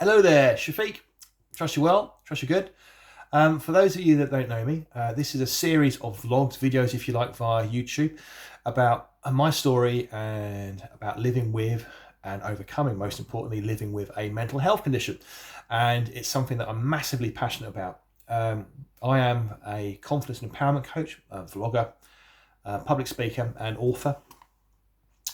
Hello there, Shafiq. Trust you well, trust you good. For those of you that don't know me, this is a series of vlogs, videos if you like, via YouTube about my story and about living with and overcoming, most importantly, living with a mental health condition. And it's something that I'm massively passionate about. I am a confidence and empowerment coach, a vlogger, public speaker and author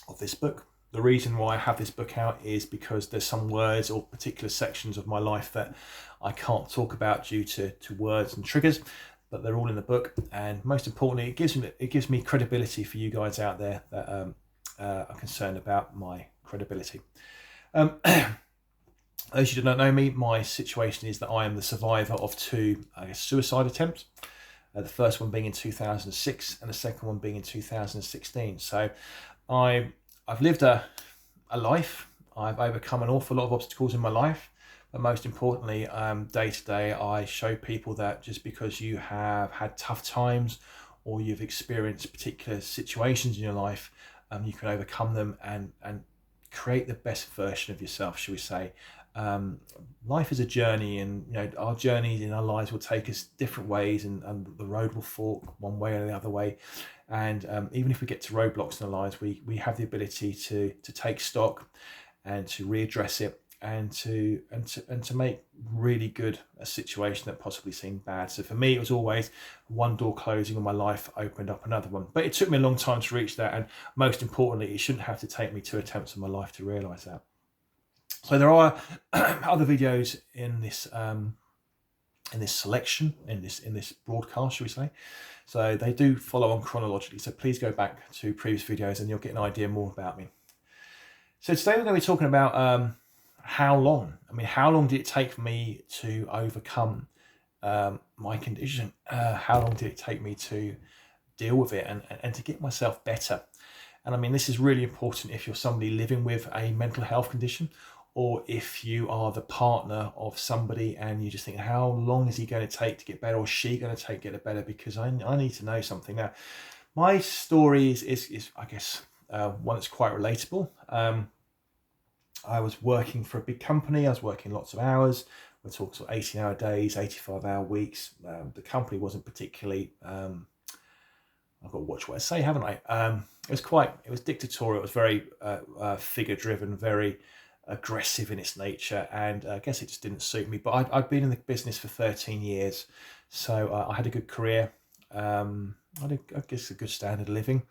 of this book. The reason why I have this book out is because there's some words or particular sections of my life that I can't talk about due to words and triggers, but they're all in the book. And most importantly, it gives me credibility for you guys out there that are concerned about my credibility. Those you don't know me, my situation is that I am the survivor of two, suicide attempts. The first one being in 2006 and the second one being in 2016. So I've lived a life. I've overcome an awful lot of obstacles in my life, but most importantly, day to day, I show people that just because you have had tough times or you've experienced particular situations in your life, you can overcome them and create the best version of yourself, shall we say. Life is a journey, and our journeys in our lives will take us different ways, and the road will fork one way or the other way. And even if we get to roadblocks in our lives, we have the ability to take stock and to readdress it and to make really good a situation that possibly seemed bad. So for me, it was always one door closing and my life opened up another one. But it took me a long time to reach that, and most importantly, it shouldn't have to take me 2 attempts in my life to realise that. So there are other videos in this selection, in this broadcast, shall we say. So they do follow on chronologically. So please go back to previous videos and you'll get an idea more about me. So today we're going to be talking about how long. How long did it take for me to overcome my condition? How long did it take me to deal with it and to get myself better? And this is really important if you're somebody living with a mental health condition, or if you are the partner of somebody and you just think, how long is he going to take to get better, or she going to take to get better? Because I need to know something. Now, my story is I guess, one that's quite relatable. I was working for a big company. I was working lots of hours. We're talking sort of 18-hour days, 85-hour weeks. The company wasn't particularly... I've got to watch what I say, haven't I? It was dictatorial. It was very figure-driven, very aggressive in its nature, and I guess it just didn't suit me. But I'd been in the business for 13 years, so I had a good career. I guess a good standard of living,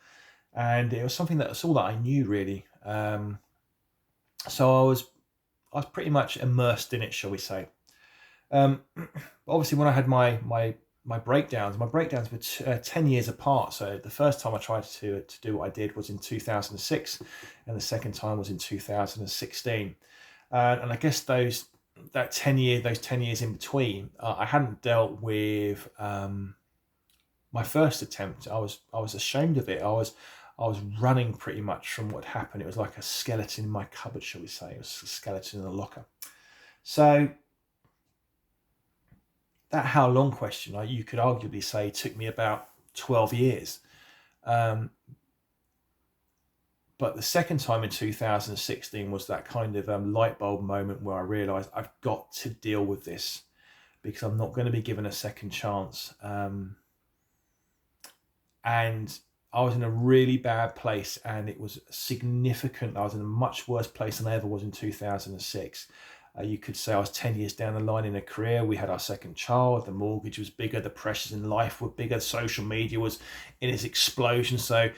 and it was something that's all that I knew really. So I was pretty much immersed in it, shall we say. Obviously, when I had my breakdowns were 10 years apart. So the first time I tried to do what I did was in 2006, and the second time was in 2016. And I guess those 10 years in between, I hadn't dealt with my first attempt. I was ashamed of it. I was running pretty much from what happened. It was like a skeleton in my cupboard, shall we say. It was a skeleton in a locker. So that how long question, you could arguably say, took me about 12 years. But the second time in 2016 was that kind of light bulb moment where I realised I've got to deal with this because I'm not going to be given a second chance. And I was in a really bad place, and it was significant. I was in a much worse place than I ever was in 2006. You could say I was 10 years down the line in a career. We had our second child. The mortgage was bigger. The pressures in life were bigger. Social media was in its explosion. So,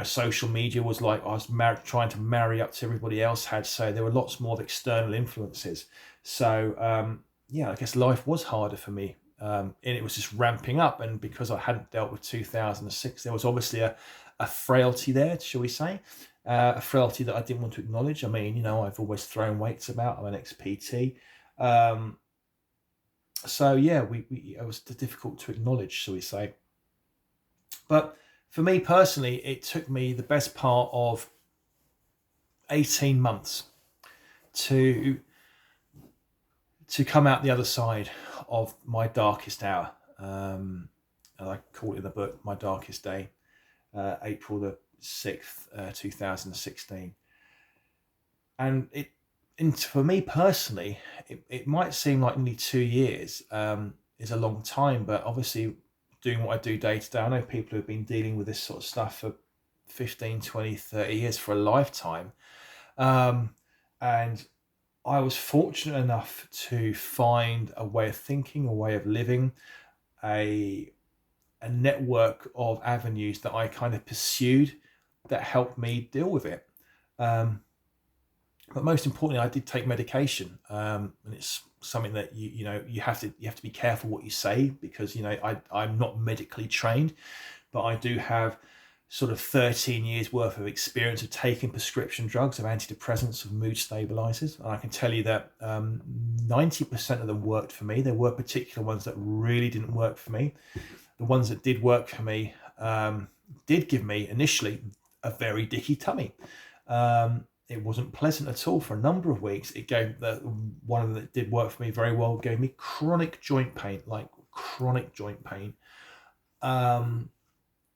social media was like I was trying to marry up to everybody else had. So there were lots more of external influences. So, I guess life was harder for me. And it was just ramping up. And because I hadn't dealt with 2006, there was obviously a frailty there, shall we say. A frailty that I didn't want to acknowledge. I've always thrown weights about. I'm an ex-PT. So yeah, it was difficult to acknowledge, shall we say. But for me personally, it took me the best part of 18 months to come out the other side of my darkest hour. And I call it in the book, My Darkest Day, April the 6th, 2016. And for me personally, it might seem like nearly 2 years is a long time, but obviously doing what I do day to day, I know people who've been dealing with this sort of stuff for 15, 20, 30 years, for a lifetime. And I was fortunate enough to find a way of thinking, a way of living, a network of avenues that I kind of pursued that helped me deal with it. But most importantly, I did take medication, and it's something that you have to be careful what you say, because I'm not medically trained, but I do have sort of 13 years worth of experience of taking prescription drugs, of antidepressants, of mood stabilizers, and I can tell you that 90% of them worked for me. There were particular ones that really didn't work for me. The ones that did work for me did give me initially a very dicky tummy. It wasn't pleasant at all for a number of weeks. It gave one of them that did work for me very well, gave me chronic joint pain, like chronic joint pain.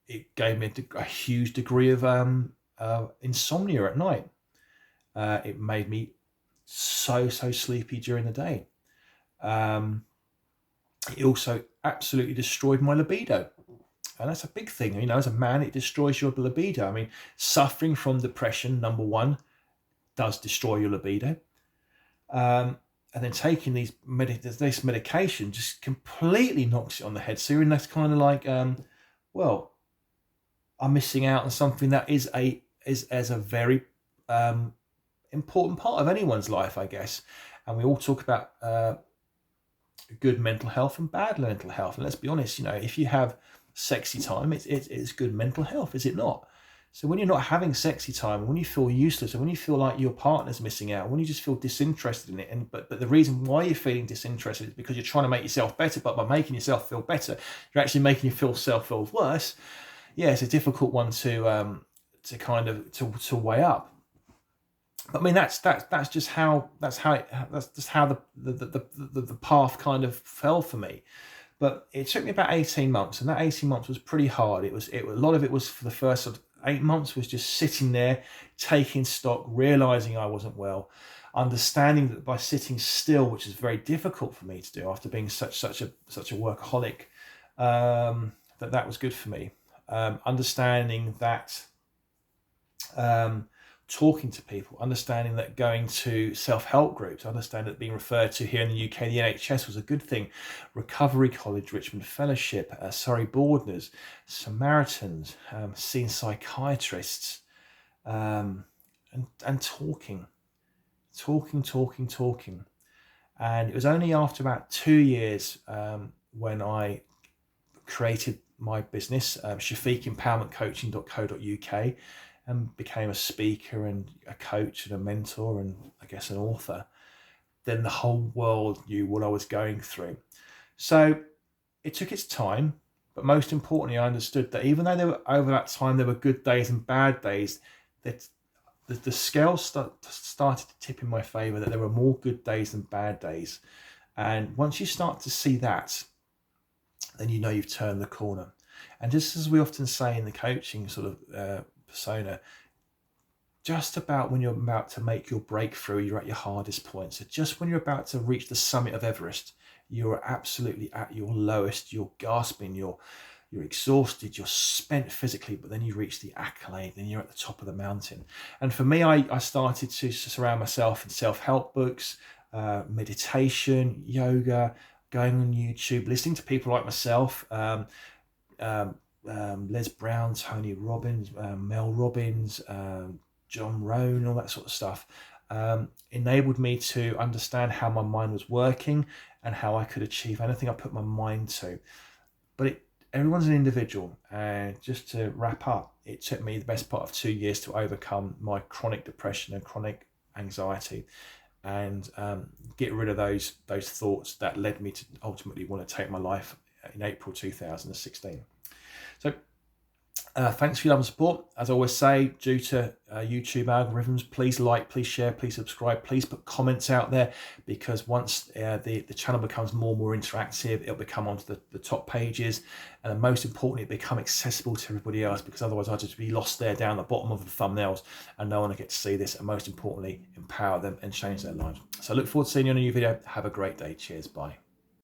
It gave me a huge degree of insomnia at night. It made me so sleepy during the day. It also absolutely destroyed my libido. And that's a big thing. As a man, it destroys your libido. I mean, suffering from depression, number one, does destroy your libido. And then taking this medication just completely knocks it on the head. So you're in that kind of like, well, I'm missing out on something that is a very important part of anyone's life, I guess. And we all talk about good mental health and bad mental health. And let's be honest, if you have sexy time, it's good mental health, is it not? So when you're not having sexy time, when you feel useless, and when you feel like your partner's missing out, when you just feel disinterested in it, but the reason why you're feeling disinterested is because you're trying to make yourself better, but by making yourself feel better, you're actually making yourself feel worse. Yeah, it's a difficult one to weigh up. But I mean, that's just how the path kind of fell for me. But it took me about 18 months, and that 18 months was pretty hard. A lot of it was, for the first sort of 8 months, was just sitting there, taking stock, realizing I wasn't well, understanding that by sitting still, which is very difficult for me to do after being such a workaholic, that was good for me. Understanding that talking to people, understanding that going to self-help groups, understand that being referred to here in the UK, the NHS, was a good thing. Recovery College, Richmond Fellowship, Surrey Borders, Samaritans, seeing psychiatrists, and talking. And it was only after about 2 years when I created my business, shafiqempowermentcoaching.co.uk, and became a speaker and a coach and a mentor and I guess an author, then the whole world knew what I was going through. So it took its time, but most importantly, I understood that even though over that time there were good days and bad days, that the scales started to tip in my favor, that there were more good days than bad days. And once you start to see that, then you've turned the corner. And just as we often say in the coaching sort of persona, just about when you're about to make your breakthrough, you're at your hardest point. So just when you're about to reach the summit of Everest, you're absolutely at your lowest, you're gasping, you're exhausted, you're spent physically, but then you reach the accolade, then you're at the top of the mountain. And for me, I started to surround myself in self-help books, meditation, yoga, going on YouTube, listening to people like myself, Les Brown, Tony Robbins, Mel Robbins, John Rohn, all that sort of stuff, enabled me to understand how my mind was working and how I could achieve anything I put my mind to. But everyone's an individual, and just to wrap up, it took me the best part of 2 years to overcome my chronic depression and chronic anxiety, and get rid of those thoughts that led me to ultimately want to take my life in April 2016. So Thanks for your love and support. As I always say, due to YouTube algorithms, please like, please share, please subscribe, please put comments out there, because once the channel becomes more and more interactive, it'll become onto the top pages, and most importantly, it become accessible to everybody else, because otherwise I'd just be lost there down the bottom of the thumbnails and no one will get to see this, and most importantly, empower them and change their lives. So I look forward to seeing you in a new video. Have a great day. Cheers. Bye.